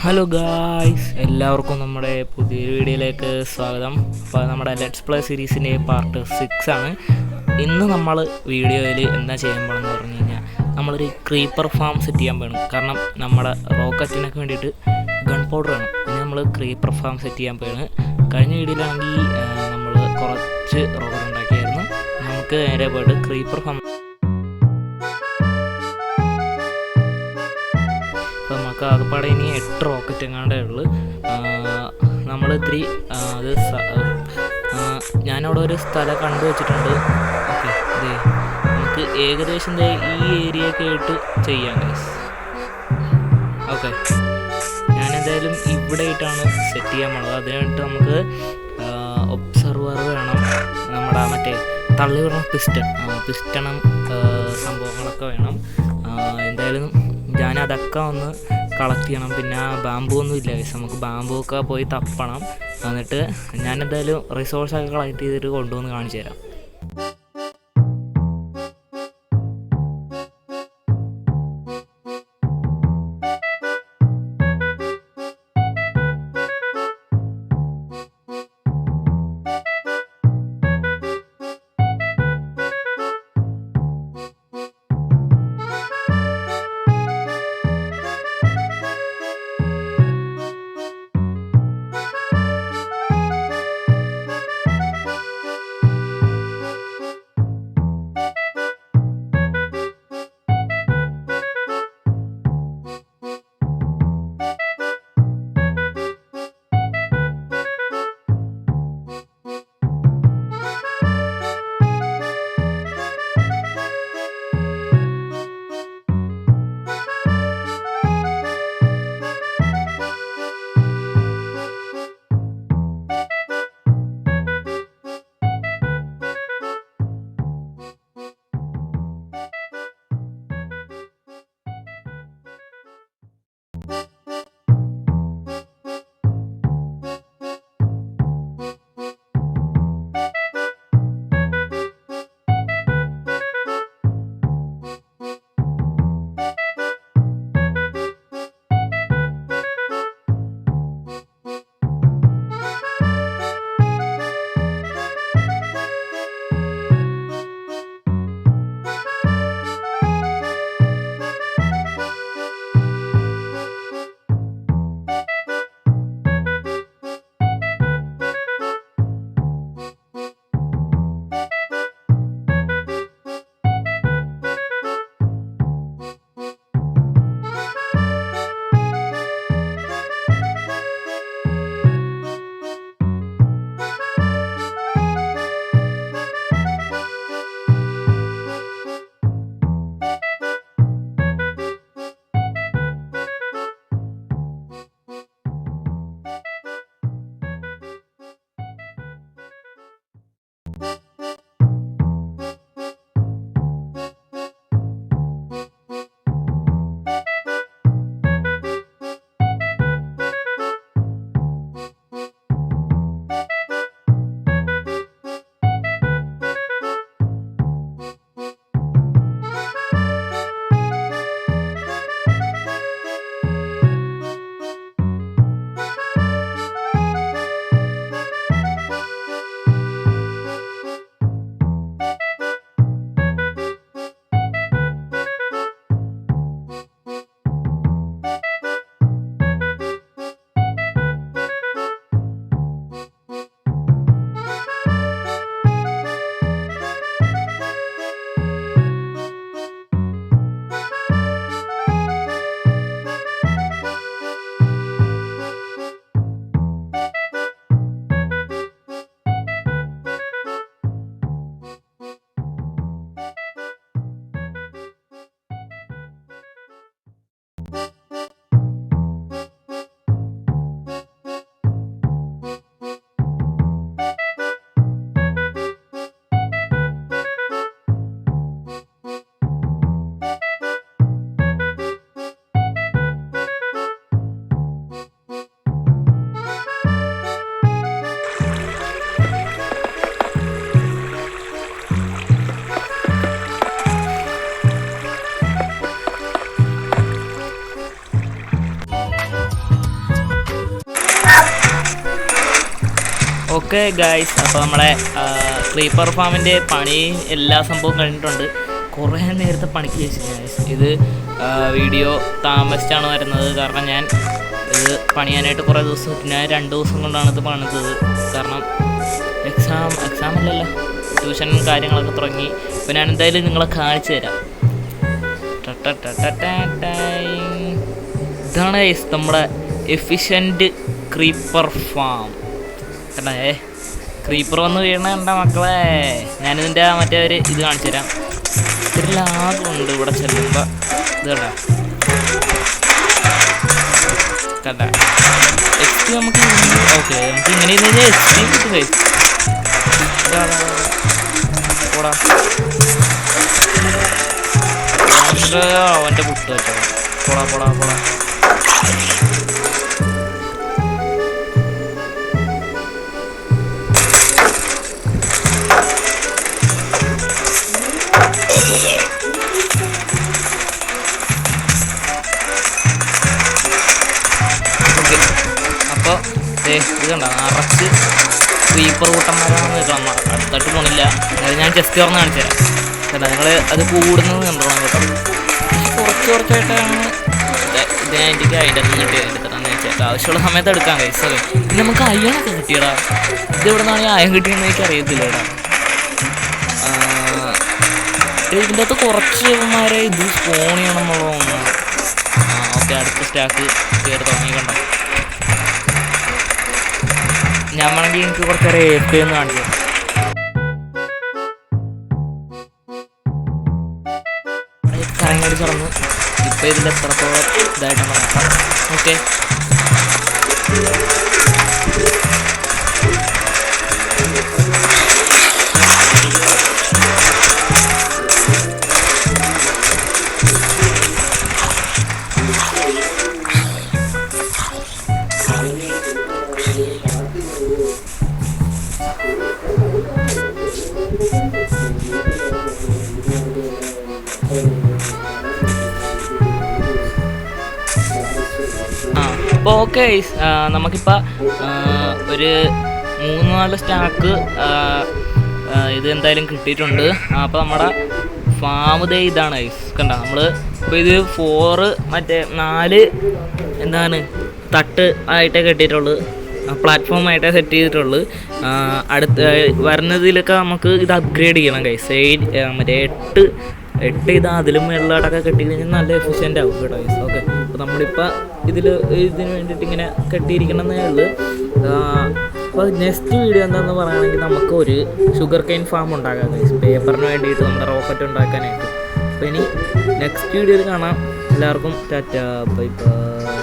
Hello guys, എല്ലാവർക്കും നമ്മുടെ പുതിയൊരു വീഡിയോയിലേക്ക് സ്വാഗതം. അപ്പോൾ നമ്മുടെ ലെറ്റ്സ് പ്ലേ സീരീസിൻ്റെ പാർട്ട് 6 ആണ്. ഇന്ന് നമ്മൾ വീഡിയോയിൽ എന്താ ചെയ്യാൻ പോകണമെന്ന് പറഞ്ഞു കഴിഞ്ഞാൽ നമ്മളൊരു ക്രീപ്പർ ഫാം സെറ്റ് ചെയ്യാൻ പോകണം. കാരണം നമ്മുടെ റോക്കറ്റിനൊക്കെ വേണ്ടിയിട്ട് ഗൺ പൗഡർ വേണം. പിന്നെ നമ്മൾ ക്രീപ്പർ ഫാം സെറ്റ് ചെയ്യാൻ പോയാണ്. കഴിഞ്ഞ വീഡിയോയിലാണെങ്കിൽ നമ്മൾ കുറച്ച് റോക്കറ്റ് ഉണ്ടാക്കിയായിരുന്നു. നമുക്ക് നേരെ പോയിട്ട് ക്രീപ്പർ ഫാം. അപ്പോൾ നമുക്ക് ആകെപ്പാടെ ഇനി 8 റോക്കറ്റ് എങ്ങാണ്ടേ ഉള്ളു. നമ്മൾ ഇത്തിരി അത് ഞാനവിടെ ഒരു സ്ഥലം കണ്ടു വെച്ചിട്ടുണ്ട്. ഓക്കെ, ഇതേ നമുക്ക് ഏകദേശം ഈ ഏരിയയൊക്കെ ആയിട്ട് ചെയ്യാം ഗൈസ്. ഓക്കെ, ഞാനെന്തായാലും ഇവിടെ ആയിട്ടാണ് സെറ്റ് ചെയ്യാൻ പോണത്. അതിന് വേണ്ടിയിട്ട് നമുക്ക് ഒബ്സർവർ വേണം, നമ്മുടെ മറ്റേ തള്ളി വിടുന്ന പിസ്റ്റണം സംഭവങ്ങളൊക്കെ വേണം. എന്തായാലും ഞാനതൊക്കെ ഒന്ന് കളക്ട് ചെയ്യണം. പിന്നെ ബാമ്പു ഒന്നും ഇല്ല ഗൈസ്, നമുക്ക് ബാമ്പു ഒക്കെ പോയി തപ്പണം. എന്നിട്ട് ഞാനെന്തായാലും റിസോഴ്സൊക്കെ കളക്ട് ചെയ്തിട്ട് കൊണ്ടുവന്ന് കാണിച്ചു തരാം. ഓക്കെ ഗായ്സ്, അപ്പോൾ നമ്മളെ ക്രീപ്പർ ഫാമിൻ്റെ പണിയും എല്ലാ സംഭവവും കഴിഞ്ഞിട്ടുണ്ട്. കുറേ നേരത്തെ പണിക്ക് ശേഷം ഗായ്സ് ഇത് വീഡിയോ താമസിച്ചാണ് വരുന്നത്. കാരണം ഞാൻ ഇത് പണിയാനായിട്ട് കുറേ ദിവസം, ഞാൻ 2 ദിവസം കൊണ്ടാണ് ഇത് പണിതത്. കാരണം എക്സാം അല്ലല്ലോ, ട്യൂഷനും കാര്യങ്ങളൊക്കെ തുടങ്ങി. അപ്പോൾ ഞാൻ എന്തായാലും നിങ്ങളെ കാണിച്ചു തരാം. ഇതാണ് ഗൈസ് നമ്മുടെ എഫിഷ്യൻറ്റ് ക്രീപ്പർ ഫാം. കണ്ടേ, ക്രീപ്പർ വന്ന് വീണ കണ്ട മക്കളെ. ഞാനിതിൻ്റെ മറ്റേ ഒരു ഇത് കാണിച്ചു തരാം. ഇത്തിരി ലാഭമുണ്ട് ഇവിടെ ചെല്ലുമ്പോൾ. ഇത് കണ്ട എക്സ്പി നമുക്ക് ഓക്കെ, നമുക്ക് ഇങ്ങനെ കഴിഞ്ഞാൽ എക്സ്പി കിട്ടും ഗൈസ്. കൂടാ അവൻ്റെ പുട്ട് വെച്ചോ. പോടാ അപ്പോൾ ഇത് കണ്ട നിറച്ച് ക്രീപ്പർ കൂട്ടന്മാരാണെന്ന് വെച്ചാൽ അടുത്തോട്ട് പോണില്ല. അത് ഞാൻ ജസ്റ്റ് ഓർന്ന് കാണിച്ചു തരാം. കേട്ടോ, നിങ്ങൾ അത് കൂടുന്നത് കണ്ടോളാം കേട്ടോ. കുറച്ചായിട്ടാണ് ഇത് എനിക്ക് അതിൻ്റെ എടുത്തിട്ടാന്ന് വെച്ചാൽ ആവശ്യമുള്ള സമയത്ത് എടുക്കാൻ കഴിച്ചത്. പിന്നെ നമുക്ക് അയ്യണൊക്കെ കിട്ടിയടാ. ഇത് ഇവിടെ നിന്നാണ് അയം കിട്ടിയെന്ന് എനിക്ക് അറിയത്തില്ല കേട്ടോ. ഇതിൻ്റെ അകത്ത് കുറച്ചമാരെ ഇത് സ്പോൺ ചെയ്യണമെന്നുള്ള ഓക്കെ. അടുത്ത സ്റ്റാക്ക് കയറി തുടങ്ങി കണ്ടോ. ഞാൻ വേണമെങ്കിൽ എനിക്ക് കുറച്ചേറെ എഫ് എന്ന് കാണിച്ചു. കറങ്ങി തുറന്ന് ഇപ്പോൾ ഇതിൽ എത്രത്തോളം ഇതായിട്ടാണ് നോക്കാം. ഓക്കെ, അപ്പോൾ ഓക്കെ നമുക്കിപ്പോൾ ഒരു 3-4 സ്റ്റാക്ക് ഇത് എന്തായാലും കിട്ടിയിട്ടുണ്ട്. അപ്പോൾ നമ്മുടെ ഫാം ദേ ഇതാണ് ഗൈസ്. കണ്ട, നമ്മൾ ഇപ്പോൾ ഇത് 4 എന്താണ് തട്ട് ആയിട്ടേ കെട്ടിയിട്ടുള്ളൂ, പ്ലാറ്റ്ഫോമായിട്ടേ സെറ്റ് ചെയ്തിട്ടുള്ളൂ. അടുത്ത വരുന്നതിലൊക്കെ നമുക്ക് ഇത് അപ്ഗ്രേഡ് ചെയ്യണം ഗൈസ്. മറ്റേ 8 ഇത് അതിലും വെള്ളമായിട്ടൊക്കെ കെട്ടി കഴിഞ്ഞാൽ നല്ല എഫിഷ്യൻ്റ് ആവും കേട്ടോ ഗൈസ്. ഓക്കെ, അപ്പോൾ നമ്മളിപ്പോൾ ഇതിന് വേണ്ടിയിട്ട് ഇങ്ങനെ കെട്ടിയിരിക്കണമെന്നേ ഉള്ളൂ. അപ്പോൾ നെക്സ്റ്റ് വീഡിയോ എന്താണെന്ന് പറയുകയാണെങ്കിൽ നമുക്ക് ഒരു ഷുഗർ കെയിൻ ഫാം ഉണ്ടാക്കാം ഗൈസ്, പേപ്പറിന് വേണ്ടിയിട്ട് നമ്മുടെ റോക്കറ്റ് ഉണ്ടാക്കാനായിട്ട്. അപ്പോൾ ഇനി നെക്സ്റ്റ് വീഡിയോയിൽ കാണാം. എല്ലാവർക്കും ടാറ്റാ, ബൈ ബൈ.